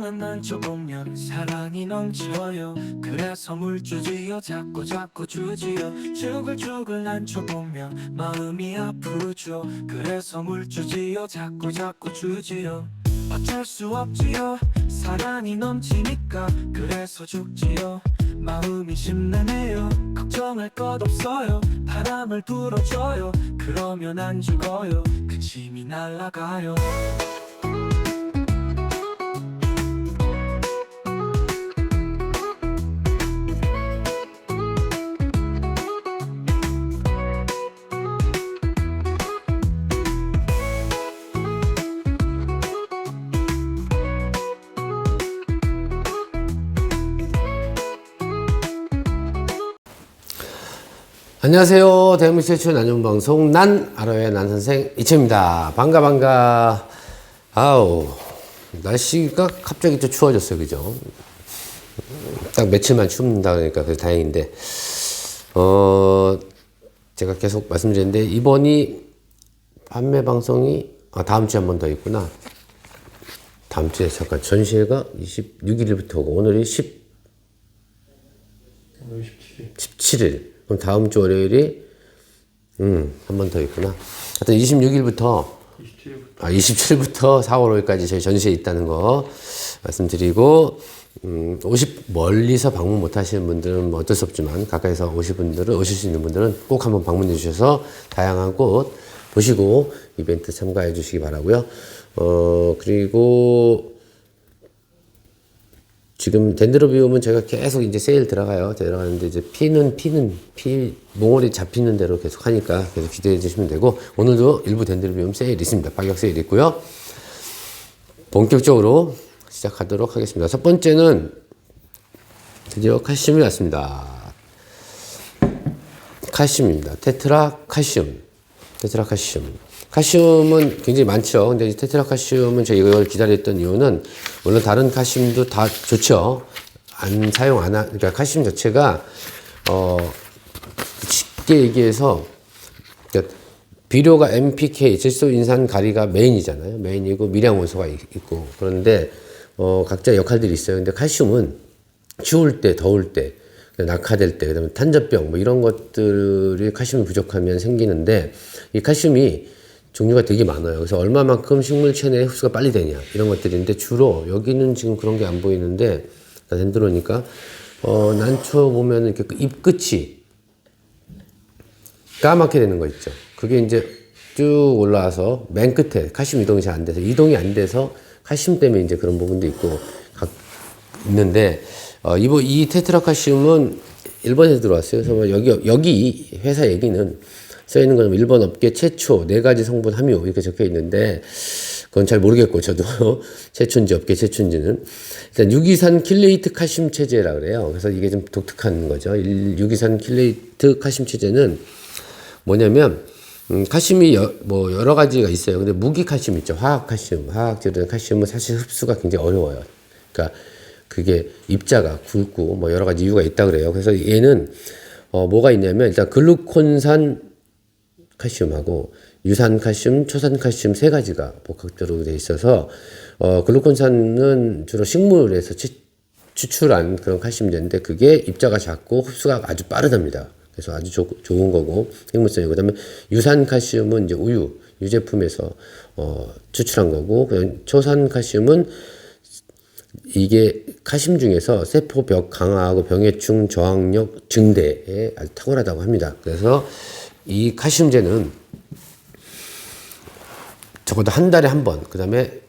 너만 만져보면 사랑이 넘쳐요. 그래서 물주지요 자꾸 주지요. 주글주글 난쳐보면 마음이 아프죠. 그래서 물주지요 자꾸 주지요. 어쩔 수 없지요 사랑이 넘치니까. 그래서 죽지요 마음이 심란해요. 걱정할 것 없어요. 바람을 불어줘요. 그러면 안 죽어요. 그 짐이 날아가요. 안녕하세요. 대한민국 최초의 난영방송 난 알아야 난 선생 이채입니다. 반가. 아우 날씨가 갑자기 또 추워졌어요. 그죠? 딱 며칠만 춥는다 그러니까 그래서 다행인데 제가 계속 말씀드렸는데 이번이 판매 방송이 다음 주에 한 번 더 있구나. 다음 주에 잠깐 전시회가 26일부터고 오늘이 17일. 그럼 다음 주 월요일이 한 번 더 있구나. 하여튼 26일부터 27일부터 4월 5일까지 저희 전시회 있다는 거 말씀드리고 멀리서 방문 못 하시는 분들은 뭐 어쩔 수 없지만 가까이서 오실 수 있는 분들은 꼭 한번 방문해 주셔서 다양한 꽃 보시고 이벤트 참가해 주시기 바라고요. 그리고 지금 덴드로비움은 제가 계속 이제 세일 들어가는데 이제 몽골이 잡히는 대로 계속 하니까 계속 기대해 주시면 되고, 오늘도 일부 덴드로비움 세일 있습니다. 가격 세일 있고요. 본격적으로 시작하도록 하겠습니다. 첫 번째는 드디어 칼슘이 왔습니다. 칼슘입니다. 테트라칼슘. 칼슘은 굉장히 많죠. 근데 테트라칼슘은 제가 이걸 기다렸던 이유는, 물론 다른 칼슘도 다 좋죠. 그러니까 칼슘 자체가, 쉽게 얘기해서, 그러니까 비료가 NPK, 질소인산가리가 메인이잖아요. 메인이고, 미량원소가 있고. 그런데, 각자 역할들이 있어요. 근데 칼슘은 추울 때, 더울 때, 낙하될 때, 그다음에 탄저병, 뭐 이런 것들이 칼슘이 부족하면 생기는데, 이 칼슘이 종류가 되게 많아요. 그래서 얼마만큼 식물 체내에 흡수가 빨리 되냐 이런 것들인데, 주로 여기는 지금 그런 게 안 보이는데 덴드로니까 난초 보면 이렇게 잎 끝이 까맣게 되는 거 있죠. 그게 이제 쭉 올라와서 맨 끝에 칼슘 이동이 잘 안 돼서, 칼슘 때문에 이제 그런 부분도 있는데, 이 테트라칼슘은 일본에서 들어왔어요. 그래서 여기 회사 얘기는 써 있는 건 일본 업계 최초 4가지 성분 함유 이렇게 적혀 있는데, 그건 잘 모르겠고 저도 최초인지 업계 최초인지는. 일단 유기산 킬레이트 칼슘 체제라 그래요. 그래서 이게 좀 독특한 거죠. 유기산 킬레이트 칼슘 체제는 뭐냐면, 칼슘이 여러 가지가 있어요. 근데 무기 칼슘 있죠. 화학 칼슘, 화학적인 칼슘은 사실 흡수가 굉장히 어려워요. 그러니까 그게 입자가 굵고 뭐 여러 가지 이유가 있다 그래요. 그래서 얘는 뭐가 있냐면, 일단 글루콘산 칼슘하고 유산칼슘, 초산칼슘 3가지가 복합적으로 돼 있어서, 글루콘산은 주로 식물에서 추출한 그런 칼슘제인데, 그게 입자가 작고 흡수가 아주 빠르답니다. 그래서 아주 좋은 거고 생물성이고, 그다음에 유산칼슘은 이제 유제품에서 추출한 거고, 초산칼슘은 이게 칼슘 중에서 세포벽 강화하고 병해충 저항력 증대에 아주 탁월하다고 합니다. 그래서 이 칼슘제는 적어도 한 달에 한 번, 그 다음에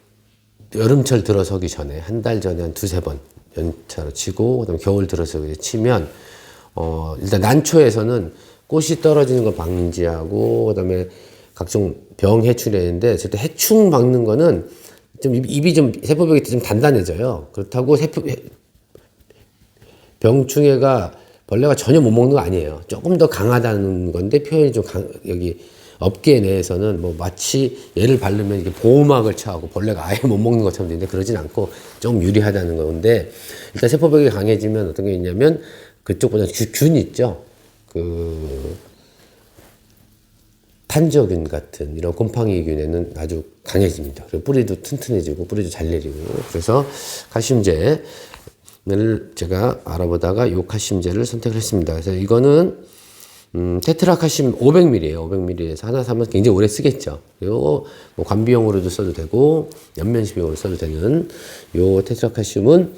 여름철 들어서기 전에 한 달 전에 한 2-3번 연차로 치고, 그 다음에 겨울 들어서기 치면, 일단 난초에서는 꽃이 떨어지는 거 방지하고, 그 다음에 각종 병 해충되는데, 절대 해충 막는 거는 좀 입이 좀 세포벽이 좀 단단해져요. 그렇다고 병충해가 벌레가 전혀 못 먹는 거 아니에요. 조금 더 강하다는 건데, 표현이 좀 여기 업계 내에서는 뭐 마치 얘를 바르면 이게 보호막을 차고 벌레가 아예 못 먹는 것처럼 되는데, 그러진 않고 좀 유리하다는 건데, 일단 세포벽이 강해지면 어떤 게 있냐면, 그쪽보다 균 있죠. 탄저균 같은 이런 곰팡이균에는 아주 강해집니다. 그리고 뿌리도 튼튼해지고 뿌리도 잘 내리고. 그래서 칼슘제를 제가 알아보다가 이 칼슘제를 선택을 했습니다. 그래서 이거는 테트라칼슘 500ml예요. 500ml에서 하나 사면 굉장히 오래 쓰겠죠. 그리고 뭐 관비용으로도 써도 되고 연면식용으로 써도 되는 요 테트라칼슘은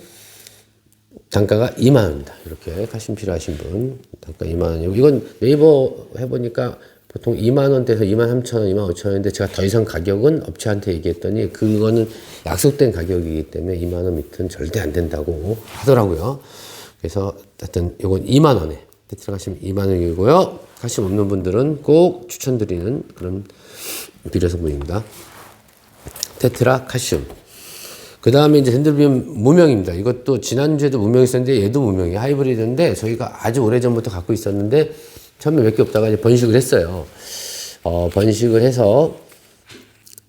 단가가 2만원입니다. 이렇게 칼슘 필요하신 분 단가 2만원이고 이건 네이버 해보니까 보통 2만원대에서 23,000원, 25,000원인데 제가 더 이상 가격은 업체한테 얘기했더니 그거는 약속된 가격이기 때문에 2만원 밑은 절대 안 된다고 하더라고요. 그래서 하여튼 이건 2만원에 테트라칼슘 2만원이고요. 칼슘 없는 분들은 꼭 추천드리는 그런 비료 성분입니다. 테트라칼슘. 그 다음에 이제 덴드로비움 무명입니다. 이것도 지난주에도 무명이 있었는데 얘도 무명이에요. 하이브리드인데 저희가 아주 오래전부터 갖고 있었는데 처음에 몇 개 없다가 이제 번식을 했어요. 번식을 해서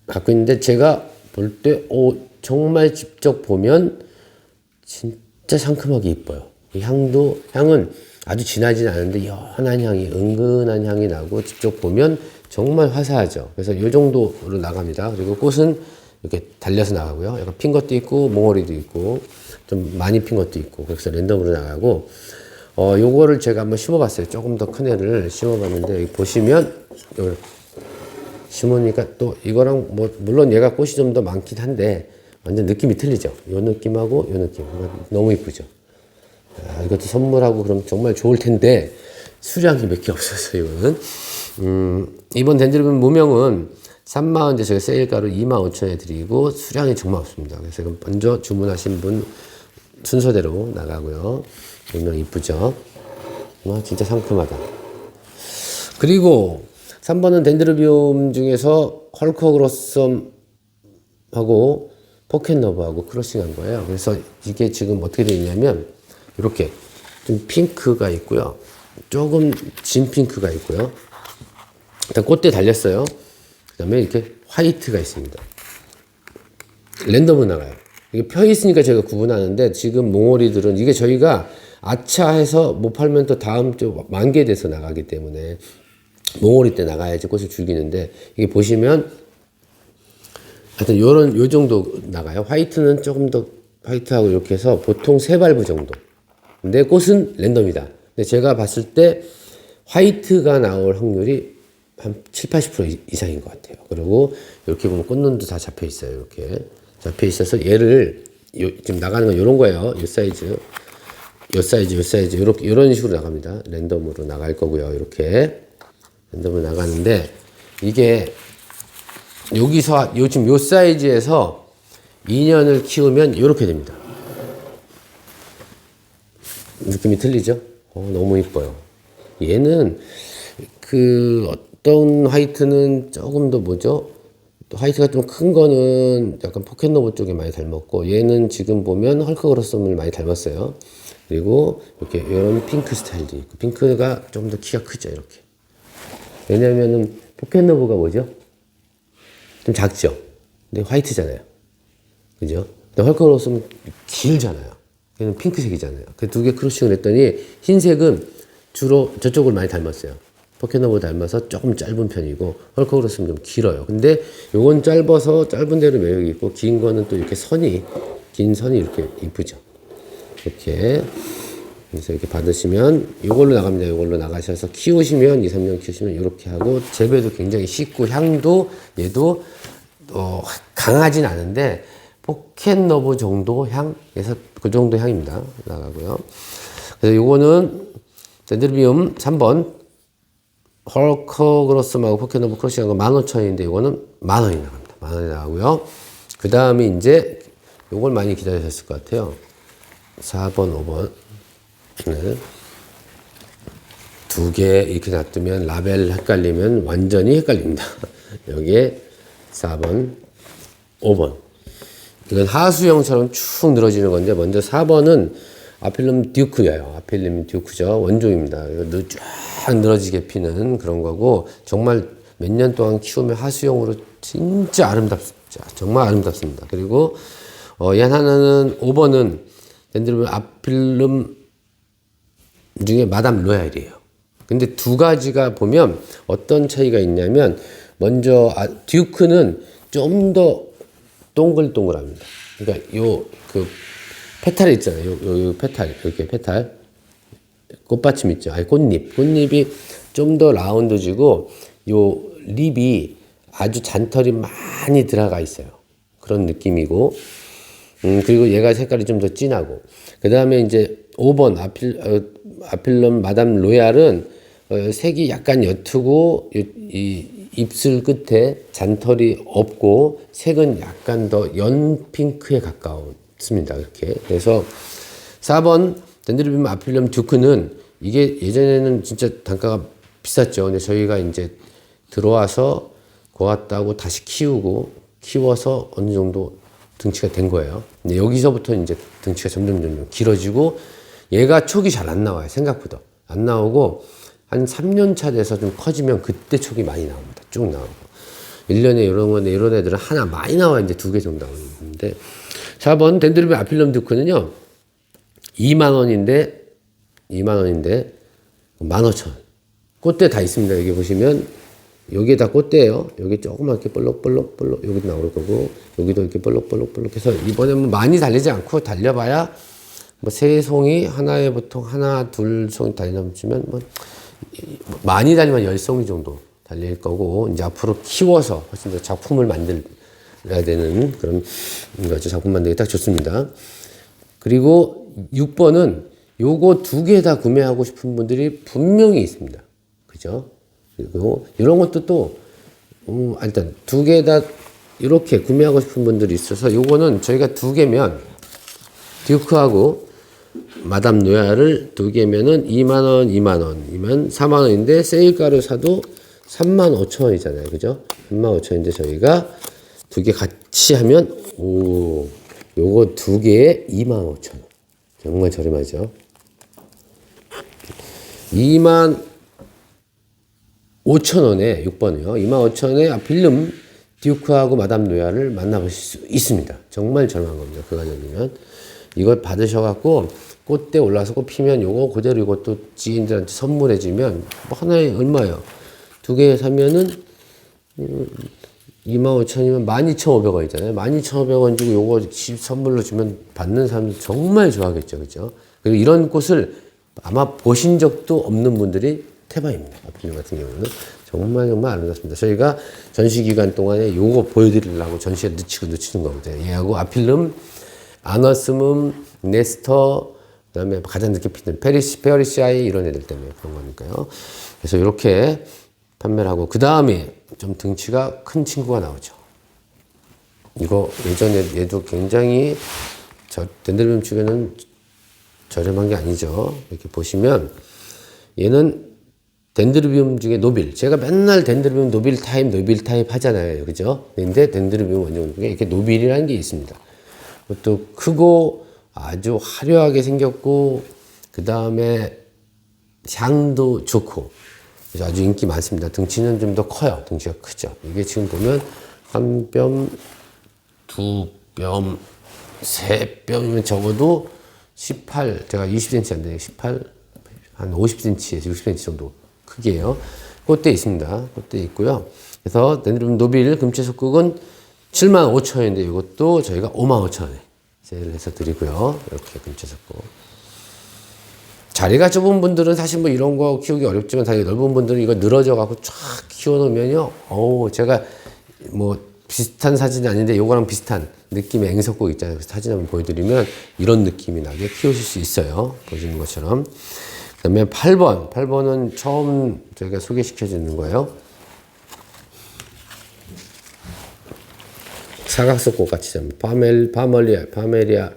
갖고 있는데 제가 볼 때, 정말 직접 보면 진짜 상큼하게 이뻐요. 이 향은 아주 진하진 않은데 연한 향이, 은근한 향이 나고 직접 보면 정말 화사하죠. 그래서 이 정도로 나갑니다. 그리고 꽃은 이렇게 달려서 나가고요. 약간 핀 것도 있고, 몽어리도 있고, 좀 많이 핀 것도 있고, 그래서 랜덤으로 나가고, 요거를 제가 한번 심어봤어요. 조금 더 큰 애를 심어봤는데, 여기 보시면, 심으니까 또 이거랑 뭐, 물론 얘가 꽃이 좀 더 많긴 한데, 완전 느낌이 틀리죠. 요 느낌하고 요 느낌. 너무 이쁘죠. 이것도 선물하고 그럼 정말 좋을 텐데, 수량이 몇 개 없었어요, 이거는. 이번 덴드로비움 무명은 3만원 이제 저희 세일가로 25,000원에 드리고, 수량이 정말 없습니다. 그래서 이건 먼저 주문하신 분 순서대로 나가고요. 분명 이쁘죠? 진짜 상큼하다. 그리고 3번은 덴드로비움 중에서 헐크그로썸하고 포켓러브하고 크로싱한 거예요. 그래서 이게 지금 어떻게 되어 있냐면 이렇게 좀 핑크가 있고요. 조금 진 핑크가 있고요. 일단 꽃대 달렸어요. 그 다음에 이렇게 화이트가 있습니다. 랜덤으로 나가요. 이게 펴 있으니까 제가 구분하는데 지금 몽오리들은 이게 저희가 아차해서 못 팔면 또 다음 주 만개돼서 나가기 때문에 몽오리 때 나가야지 꽃을 줄기는데 이게 보시면 하여튼 요 정도 나가요. 화이트는 조금 더 화이트하고 이렇게 해서 보통 3발부 정도. 근데 꽃은 랜덤이다. 근데 제가 봤을 때 화이트가 나올 확률이 한 70-80% 이상인 것 같아요. 그리고 이렇게 보면 꽃눈도 다 잡혀 있어요. 이렇게 잡혀 있어서 얘를 지금 나가는 건 이런 거예요. 이 사이즈. 이렇게 이런 식으로 나갑니다. 랜덤으로 나갈 거고요. 이렇게 랜덤으로 나가는데 이게 여기서 지금 요 사이즈에서 2년을 키우면 이렇게 됩니다. 느낌이 틀리죠? 너무 이뻐요. 얘는 어떤 화이트는 조금 더 또 화이트가 좀 큰 거는 약간 포켓노브 쪽에 많이 닮았고 얘는 지금 보면 헐크그로썸을 많이 닮았어요. 그리고 이렇게 이런 핑크 스타일도 있고 핑크가 좀 더 키가 크죠. 이렇게. 왜냐면은 포켓노브가 뭐죠? 좀 작죠. 근데 화이트잖아요. 그죠? 근데 헐크그로썸은 길잖아요. 얘는 핑크색이잖아요. 그 두 개 크로싱을 했더니 흰색은 주로 저쪽을 많이 닮았어요. 포켓노브 닮아서 조금 짧은 편이고 헐크그로썸은 좀 길어요. 근데 요건 짧아서 짧은 대로 매력이 있고 긴 거는 또 이렇게 긴 선이 이렇게 이쁘죠. 이렇게 그래서 이렇게 받으시면 이걸로 나갑니다. 이걸로 나가셔서 키우시면 2-3년 키우시면 이렇게 하고 재배도 굉장히 쉽고 향도 얘도 강하진 않은데 포켓러브 정도 향에서 그 정도 향입니다. 나가고요. 그래서 요거는 덴드로비움 3번 헐크그로썸하고 포켓러브 크로싱한 거 15,000원인데 이거는 10,000원이 나갑니다. 10,000원이 나가고요. 그 다음에 이제 요걸 많이 기다리셨을 것 같아요. 4번, 5번. 네. 두 개 이렇게 놔두면 라벨 헷갈리면 완전히 헷갈립니다. 여기에 4번, 5번. 이건 하수형처럼 축 늘어지는 건데 먼저 4번은 아필름 듀크예요. 아필름 듀크죠. 원종입니다. 이거 쫙 늘어지게 피는 그런 거고 정말 몇 년 동안 키우면 하수형으로 진짜 아름답습니다. 정말 아름답습니다. 그리고 얘 하나는 5번은 덴드로비움 아필름 중에 마담 로얄이에요. 근데 두 가지가 보면 어떤 차이가 있냐면 먼저 듀크는 좀 더 동글동글합니다. 그러니까 요 그 페탈 있잖아요. 요 페탈 이렇게 페탈 꽃받침 있죠. 아니 꽃잎이 좀 더 라운드지고 요 립이 아주 잔털이 많이 들어가 있어요. 그런 느낌이고 그리고 얘가 색깔이 좀 더 진하고 그 다음에 이제 5번 아필럼 마담 로얄은 색이 약간 옅고 이 입술 끝에 잔털이 없고 색은 약간 더 연핑크에 가까웠습니다. 이렇게 그래서 4번 덴드르비움 아필럼 듀크는 이게 예전에는 진짜 단가가 비쌌죠. 근데 저희가 이제 들어와서 고았다고 다시 키워서 어느 정도 등치가 된 거예요. 근데 여기서부터 이제 등치가 점점 길어지고 얘가 촉이 잘 안 나와요. 생각보다. 안 나오고 한 3년 차 돼서 좀 커지면 그때 촉이 많이 나옵니다. 쭉 나오고. 1년에 이런 애들은 하나 많이 나와 이제 2개 정도 나오는데 4번 덴드르비움 아필럼 듀크는요. 2만 원인데 15,000원. 꽃대 다 있습니다. 여기 보시면 여기에 다 꽃대예요. 여기 조그맣게 볼록볼록 여기도 나올 거고 여기도 이렇게 볼록볼록 해서 이번에 뭐 많이 달리지 않고 달려봐야 뭐 3송이 하나에 보통 하나 둘 송이 달려주면 뭐 많이 달리면 10송이 정도 달릴 거고 이제 앞으로 키워서 훨씬 더 작품을 만들어야 되는 그런 거죠. 작품 만들기 딱 좋습니다. 그리고 6번은 요거 2개 다 구매하고 싶은 분들이 분명히 있습니다. 그죠? 그리고 이런 것도 또 일단 2개 다 이렇게 구매하고 싶은 분들이 있어서 요거는 저희가 2개면 듀크하고 마담 노야를 2개면은 2만 4만 원인데 세일가로 사도 35,000원이잖아요. 그죠? 35,000원인데 저희가 2개 같이 하면 요거 2개에 25,000원. 정말 저렴하죠. 25,000원에 6번이요. 25,000원에 아필름 듀크하고 마담 노야를 만나보실 수 있습니다. 정말 저렴한 겁니다. 그 가격이면. 이걸 받으셔갖고 꽃대 올라서 꽃 피면 요거 그대로 이것도 지인들한테 선물해주면 뭐 하나에 얼마예요? 2개 사면은 25,000원이면 12,500원이잖아요. 12,500원 주고 요거 선물로 주면 받는 사람들 정말 좋아하겠죠. 그죠? 그리고 이런 꽃을 아마 보신 적도 없는 분들이 태반입니다. 아필름 같은 경우는. 정말 아름답습니다. 저희가 전시 기간 동안에 요거 보여드리려고 전시에 늦추는 겁니다. 얘하고 아필름, 아너스문, 네스터, 그 다음에 가장 늦게 피는 페리시아이 이런 애들 때문에 그런 거니까요. 그래서 이렇게 판매를 하고, 그 다음에 좀 등치가 큰 친구가 나오죠. 이거 예전에 얘도 굉장히 덴드르비움 쪽에는 저렴한 게 아니죠. 이렇게 보시면 얘는 덴드르비움 중에 노빌. 제가 맨날 덴드르비움 노빌 타입 하잖아요. 그죠? 근데 덴드르비움 원종 중에 이렇게 노빌이라는 게 있습니다. 그것도 크고 아주 화려하게 생겼고, 그 다음에 향도 좋고, 그래서 아주 인기 많습니다. 등치는 좀 더 커요. 등치가 크죠. 이게 지금 보면 한 뼘, 2뼘, 3뼘이면 적어도 18, 제가 20cm 안 되네요. 18, 한 50cm에서 60cm 정도 크기예요. 꽃대 있습니다. 꽃대 있고요. 그래서 덴드르비움 노빌 금채석국은 75,000원인데 이것도 저희가 55,000원에 세일을 해서 드리고요. 이렇게 금채석국. 자리가 좁은 분들은 사실 뭐 이런 거 키우기 어렵지만 자리가 넓은 분들은 이거 늘어져 갖고 쫙 키워놓으면요. 제가 뭐 비슷한 사진이 아닌데 요거랑 비슷한 느낌의 앵석국 있잖아요. 그래서 사진 한번 보여드리면 이런 느낌이 나게 키우실 수 있어요. 보시는 것처럼. 그 다음에 8번은 처음 저희가 소개시켜 주는 거예요. 사각석꽃 같이 좀 파멜리아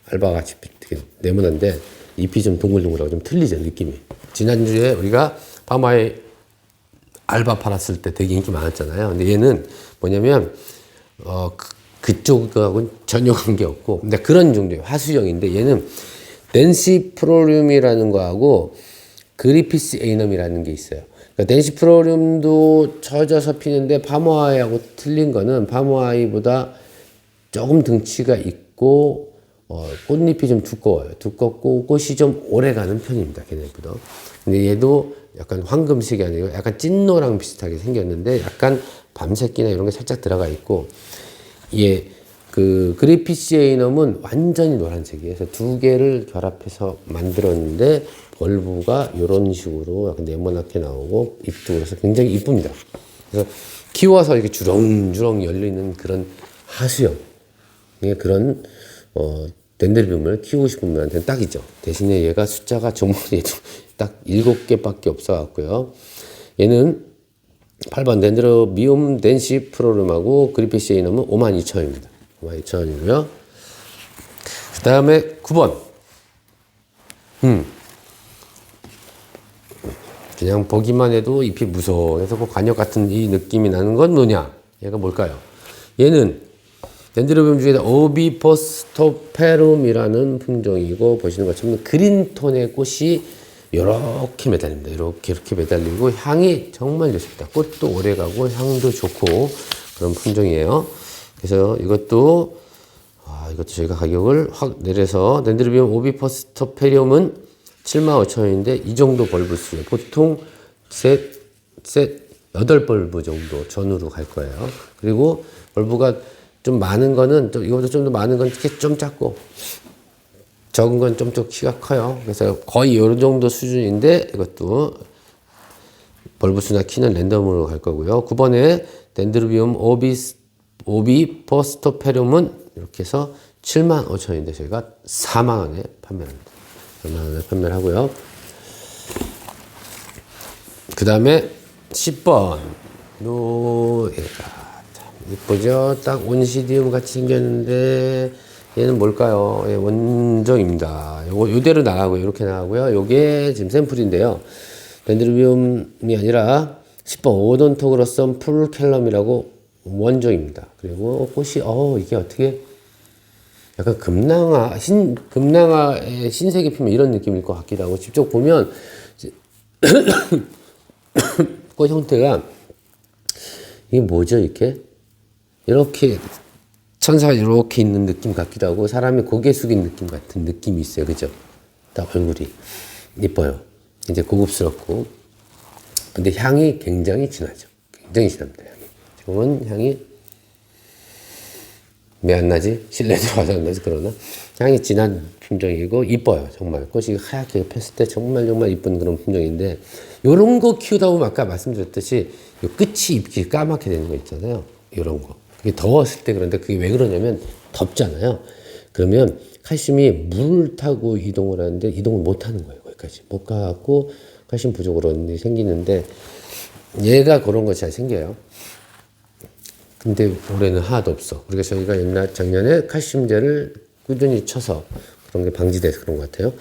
알바 같이 되게 네모난데 잎이 좀 동글동글하고 좀 틀리죠, 느낌이. 지난주에 우리가 파마에 알바 팔았을 때 되게 인기 많았잖아요. 근데 얘는 뭐냐면 그쪽하고는 전혀 관계없고, 근데 그런 종류의 화수형인데 얘는 덴시프로륨이라는 거하고 그리피스 에이넘이라는 게 있어요. 그러니까 덴시프로륨도 젖어서 피는데 파모아이하고 틀린 거는 파모아이보다 조금 등치가 있고 꽃잎이 좀 두꺼워요. 두껍고 꽃이 좀 오래 가는 편입니다. 걔네보다. 근데 얘도 약간 황금색이 아니고 약간 찐노랑 비슷하게 생겼는데 약간 밤새끼나 이런 게 살짝 들어가 있고, 예, 그 그래피시에이넘은 완전히 노란색이에요. 그래서 두 개를 결합해서 만들었는데 벌브가 이런 식으로 약간 네모나게 나오고 잎도 그래서 굉장히 이쁩니다. 그래서 키워서 이렇게 주렁주렁 열리는 그런 하수형, 그런 덴드로비움을 키우고 싶은 분한테는 딱이죠. 대신에 얘가 숫자가 정말 얘도 딱 7개밖에 없어갖고요. 얘는 8번 덴드로비움 덴시 프로름하고 그리피시에이넘은 52,000원입니다. 52,000원이고요. 그 다음에 9번. 그냥 보기만 해도 잎이 무서워서 그 관역 같은 이 느낌이 나는 건 뭐냐? 얘가 뭘까요? 얘는 덴드로비움 중에서 오비포스토페rum이라는 품종이고, 보시는 것처럼 그린톤의 꽃이 이렇게 매달립니다. 이렇게 매달리고 향이 정말 좋습니다. 꽃도 오래가고 향도 좋고 그런 품종이에요. 그래서 이것도 저희가 가격을 확 내려서, 덴드로비움 오비포스토페rum은 75,000원인데 이 정도 벌브 수요. 보통 셋 8벌브 정도 전후로 갈 거예요. 그리고 벌브가 좀 많은 거는 이거보다 좀 더 많은 건 이렇게 좀 작고, 적은 건 좀 더 키가 커요. 그래서 거의 이 정도 수준인데 이것도 벌브 수나 키는 랜덤으로 갈 거고요. 9번에 덴드로비움 오비포스토페rum은 이렇게 해서 75,000원인데 저희가 4만원에 판매합니다. 4만원에 판매를 하고요. 그 다음에 10번 얘가 이쁘죠? 딱 온시디움 같이 생겼는데 얘는 뭘까요? 예, 원종입니다. 요거 요대로 나가고요. 이렇게 나가고요. 요게 지금 샘플인데요. 덴드로비움이 아니라 10번 오돈토그로썸 풀켈럼이라고 원종입니다. 그리고 꽃이 이게 어떻게 약간 금낭아의 신세계 피면 이런 느낌일 것 같기도 하고, 직접 보면 꽃 형태가 이게 뭐죠? 이렇게 천사가 이렇게 있는 느낌 같기도 하고, 사람이 고개 숙인 느낌 같은 느낌이 있어요. 그죠? 딱 얼굴이 이뻐요. 이제 고급스럽고, 근데 향이 굉장히 진하죠. 굉장히 진합니다. 지금은 향이 왜 안 나지? 실내 들어와서 안 나지? 그러나 향이 진한 품종이고 이뻐요. 정말 꽃이 하얗게 폈을 때 정말 이쁜 그런 품종인데, 요런 거 키우다 보면 아까 말씀드렸듯이 요 끝이 잎이 까맣게 되는 거 있잖아요. 요런 거. 그게 더웠을 때. 그런데 그게 왜 그러냐면 덥잖아요. 그러면 칼슘이 물을 타고 이동을 하는데 이동을 못 하는 거예요. 거기까지 못 가갖고 칼슘 부족으로 생기는데, 얘가 그런 것이 잘 생겨요. 근데 올해는 하나도 없어. 그러니까 저희가 작년에 칼슘제를 꾸준히 쳐서 그런 게 방지돼서 그런 것 같아요.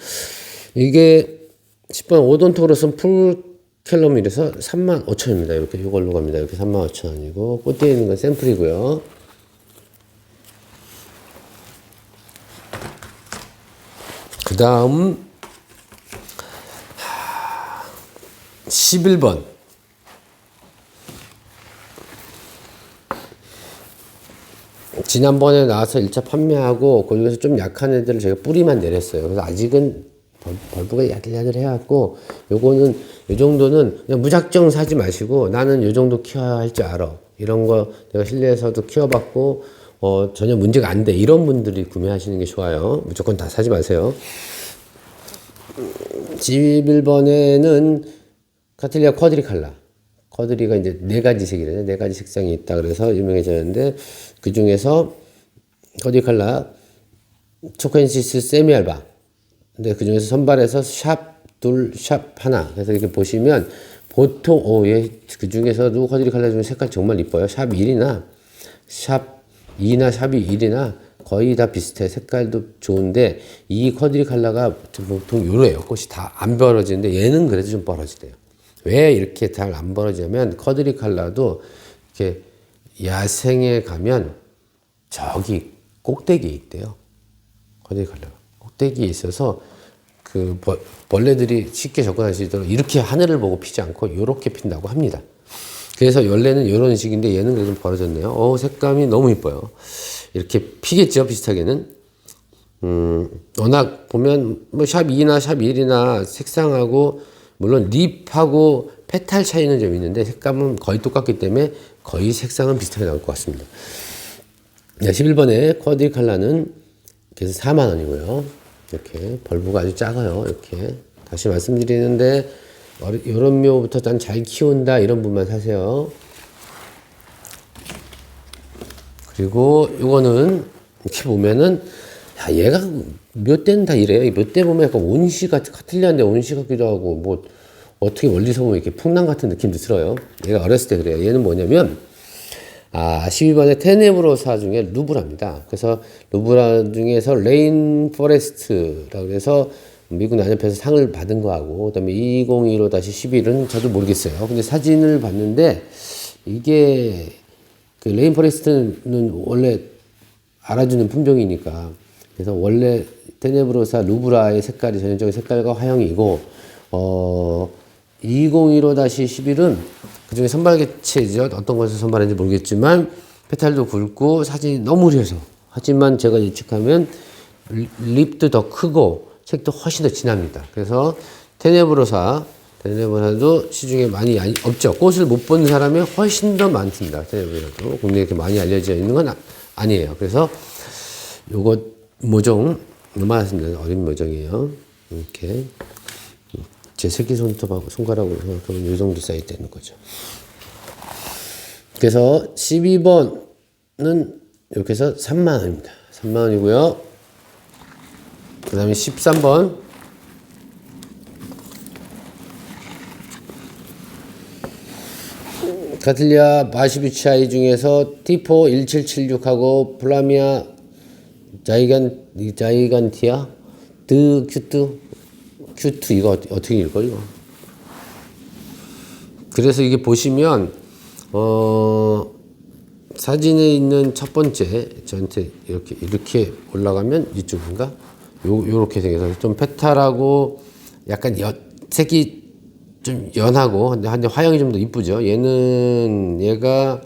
이게 10번 오돈토그로썸 풀켈럼이라서 35,000원입니다. 이렇게 이걸로 갑니다. 이렇게 35,000원이고, 꽃대에 있는 건 샘플이고요. 그 다음 11번 지난번에 나와서 1차 판매하고 거기서 좀 약한 애들을 제가 뿌리만 내렸어요. 그래서 아직은 벌브가 야들야들 해갖고, 요거는 요 정도는 그냥 무작정 사지 마시고, 나는 요 정도 키워야 할 줄 알아, 이런 거 내가 실내에서도 키워봤고 전혀 문제가 안 돼, 이런 분들이 구매하시는 게 좋아요. 무조건 다 사지 마세요. 11번에는 카틸리아 쿼드리칼라. 쿼드리가 이제 4가지 색이래요. 4가지 색상이 있다 그래서 유명해졌는데, 그 중에서 쿼드리칼라 초켄시스 세미알바. 근데 그 중에서 선발해서 샵 둘, 샵 하나. 그래서 이렇게 보시면 보통 얘 그 중에서도 쿼드리칼라 중에 색깔 정말 이뻐요. 샵 1이나 샵 2나 샵이 1이나 거의 다 비슷해. 색깔도 좋은데 이 쿼드리칼라가 보통 요래요. 꽃이 다 안 벌어지는데 얘는 그래도 좀 벌어지대요. 왜 이렇게 잘 안 벌어지냐면, 쿼드리칼라도 이렇게 야생에 가면 저기 꼭대기에 있대요. 쿼드리칼라가 꼭대기에 있어서 그 벌레들이 쉽게 접근할 수 있도록 이렇게 하늘을 보고 피지 않고 이렇게 핀다고 합니다. 그래서 원래는 이런 식인데 얘는 그래도 좀 벌어졌네요. 색감이 너무 이뻐요. 이렇게 피겠죠, 비슷하게는. 워낙 보면 뭐 샵 2나 샵 1이나 색상하고 물론 립하고 페탈 차이는 좀 있는데 색감은 거의 똑같기 때문에 거의 색상은 비슷하게 나올 것 같습니다. 11번에 쿼드리 칼라는 그래서 4만 원이고요. 이렇게 벌브가 아주 작아요. 이렇게 다시 말씀드리는데 이런 묘부터 난 잘 키운다 이런 분만 사세요. 그리고 이거는 이렇게 보면은 야 얘가 몇 대는 다 이래요. 몇 대 보면 약간 온시 같은 카틀리아인데 온시 같기도 하고 뭐 어떻게 멀리서 보면 이렇게 풍랑 같은 느낌도 들어요. 얘가 어렸을 때 그래요. 얘는 뭐냐면 12번의 테네브로사 중에 루브라입니다. 그래서 루브라 중에서 레인 포레스트라고 해서 미국 난협에서 상을 받은 거하고 그다음에 2015-11은 저도 모르겠어요. 근데 사진을 봤는데 이게 그 레인 포레스트는 원래 알아주는 품종이니까 그래서 원래 테네브로사 루브라의 색깔이 전형적인 색깔과 화형이고 2015-11은 그중에 선발개체죠. 어떤 것을 선발했는지 모르겠지만 페탈도 굵고 사진이 너무 흐려서 하지만 제가 예측하면 립도 더 크고 색도 훨씬 더 진합니다. 그래서 테네브로사도 시중에 많이 없죠. 꽃을 못 본 사람이 훨씬 더 많습니다. 테네브로사도 국내에 이렇게 많이 알려져 있는 건 아니에요. 그래서 요거 모종 얼마나 어린 모종이에요. 이렇게 제 새끼손톱하고 손가락으로 생각하면 이 정도 사이즈 되는 거죠. 그래서 12번은 이렇게 해서 3만 원입니다. 3만 원이고요. 그 다음에 13번 카틀리아 바시비치아이 중에서 티포 1776하고 플라미아 자이간티아 큐트 이거 어떻게 읽어 이거? 그래서 이게 보시면 사진에 있는 첫 번째 저한테 이렇게 올라가면 이쪽인가? 요렇게 생겨서 좀 페탈하고 약간 색이 좀 연하고 근데 화형이 좀 더 이쁘죠. 얘가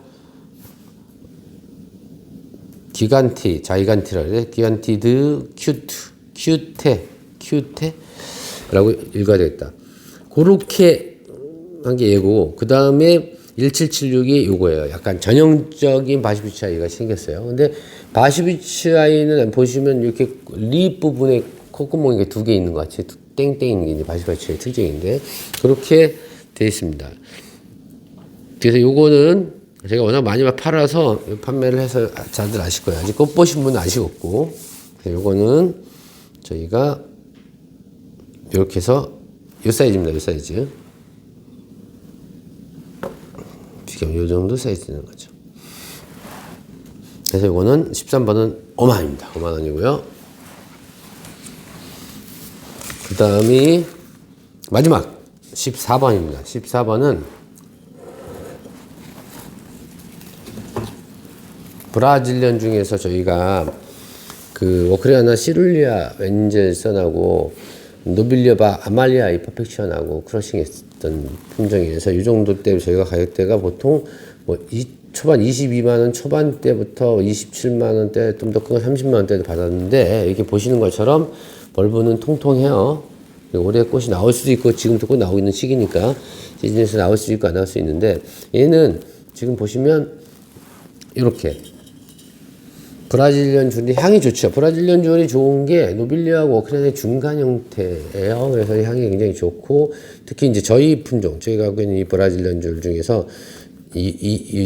자이간티라 그래. 기간티드 큐테라고 읽어야 되겠다. 그렇게 한 게 얘고 그 다음에 1776이 요거예요. 약간 전형적인 바시비치아이가 생겼어요. 근데 바시비치아이는 보시면 이렇게 립 부분에 콧구멍이 두 개 있는 것 같이 땡땡 있는 게 이제 바시비치아이 특징인데 그렇게 되어 있습니다. 그래서 요거는 제가 워낙 많이 팔아서 판매를 해서 다들 아실 거예요. 아직 꽃 보신 분은 아시겠고 요거는 저희가 이렇게 해서 요 사이즈입니다. 요 사이즈. 지금 요 정도 사이즈 되는 거죠. 그래서 이거는 13번은 5만 원입니다. 5만 원이고요. 그 다음이 마지막 14번입니다. 14번은 브라질리언 중에서 저희가 그 워크리아나 시룰리아 웬젤선하고 노빌리아 아말리아 퍼펙션하고 크러싱했던 품종이어서 이 정도 때 저희가 가격대가 보통 뭐 초반 22만 원 초반대부터 27만 원대 좀 더 큰 거 30만 원대도 받았는데 이렇게 보시는 것처럼 벌브는 통통해요. 올해 꽃이 나올 수도 있고 지금도 꽃 나오고 있는 시기니까 시즌에서 나올 수 있고 안 나올 수 있는데 얘는 지금 보시면 이렇게 브라질리언 줄이 향이 좋죠. 브라질리언 줄이 좋은 게 노빌리아하고 워크리아나의 중간 형태예요. 그래서 향이 굉장히 좋고 특히 이제 저희 품종 저희가 갖고 있는 이 브라질리언 줄 중에서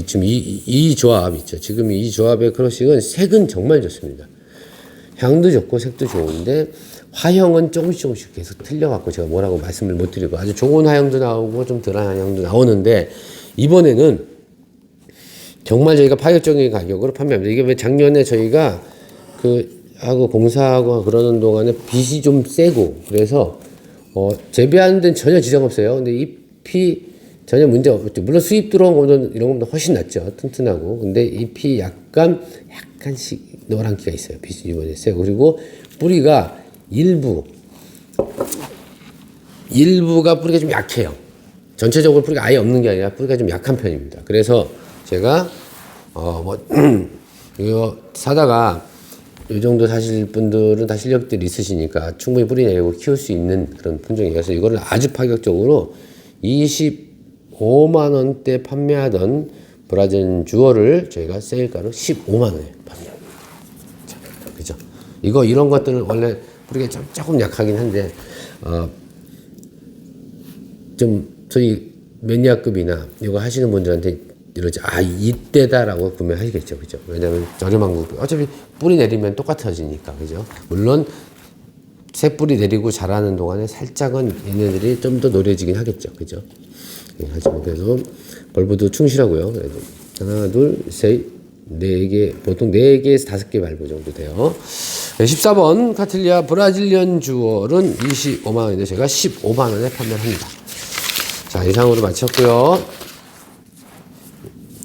지금 이 조합 있죠. 지금 이 조합의 크러싱은 색은 정말 좋습니다. 향도 좋고 색도 좋은데 화형은 조금씩 계속 틀려갖고 제가 뭐라고 말씀을 못 드리고 아주 좋은 화형도 나오고 좀 덜한 화형도 나오는데 이번에는 정말 저희가 파격적인 가격으로 판매합니다. 이게 왜 작년에 저희가 하고 공사하고 그러는 동안에 빛이 좀 세고 그래서 재배하는 데는 전혀 지장 없어요. 근데 잎이 전혀 문제 없죠. 물론 수입 들어온 거는 이런 것보다 훨씬 낫죠. 튼튼하고. 근데 잎이 약간씩 노란기가 있어요. 빛이 이번에 세고. 그리고 뿌리가 일부가 뿌리가 좀 약해요. 전체적으로 뿌리가 아예 없는 게 아니라 뿌리가 좀 약한 편입니다. 그래서 제가 이거 사다가 이 정도 사실 분들은 다 실력들이 있으시니까 충분히 뿌리 내리고 키울 수 있는 그런 품종이어서 이거를 아주 파격적으로 25만 원대 판매하던 브라질 주어를 저희가 세일가로 15만 원에 판매합니다. 자, 그죠? 이런 것들은 원래 뿌리가 조금 약하긴 한데 좀 저희 매니아급이나 이거 하시는 분들한테 이러지 이때다라고 구매하시겠죠, 그죠? 왜냐면 저렴한 거 어차피 뿌리 내리면 똑같아지니까, 그죠? 물론 새 뿌리 내리고 자라는 동안에 살짝은 얘네들이 좀 더 노려지긴 하겠죠, 그죠? 하지만 그래도 벌브도 충실하고요. 그래도 하나, 둘, 셋, 네 개, 보통 4개에서 5개 발부 정도 돼요. 14번 카틸리아 브라질리언 주얼은 25만 원인데 제가 15만 원에 판매를 합니다. 자, 이상으로 마쳤고요.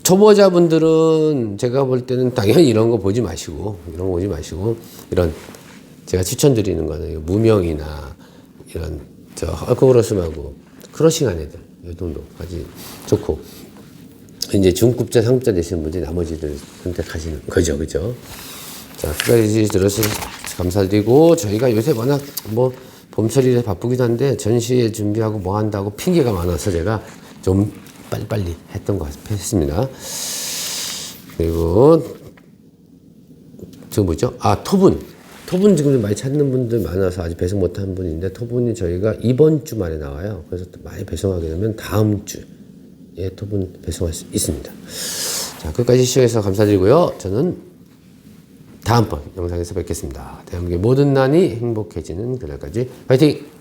초보자분들은 제가 볼 때는 당연히 이런 거 보지 마시고 이런 제가 추천드리는 거는 무명이나 이런 헐크그로스하고 크러싱한 애들 이 정도까지 좋고 이제 중급자 상급자 되시는 분들이 나머지들 선택하시는 거죠, 그죠? 자, 끝까지 들어주셔서 감사드리고 저희가 요새 워낙 뭐 봄철이라 바쁘기도 한데 전시회 준비하고 뭐 한다고 핑계가 많아서 제가 좀 빨리빨리 했던 것 같습니다. 그리고 저 뭐죠? 토분 지금 많이 찾는 분들 많아서 아직 배송 못한 분인데 토분이 저희가 이번 주 말에 나와요. 그래서 또 많이 배송하게 되면 다음 주에 토분 배송할 수 있습니다. 자, 끝까지 시청해주셔서 감사드리고요. 저는 다음번 영상에서 뵙겠습니다. 대한민국의 모든 난이 행복해지는 그날까지 화이팅!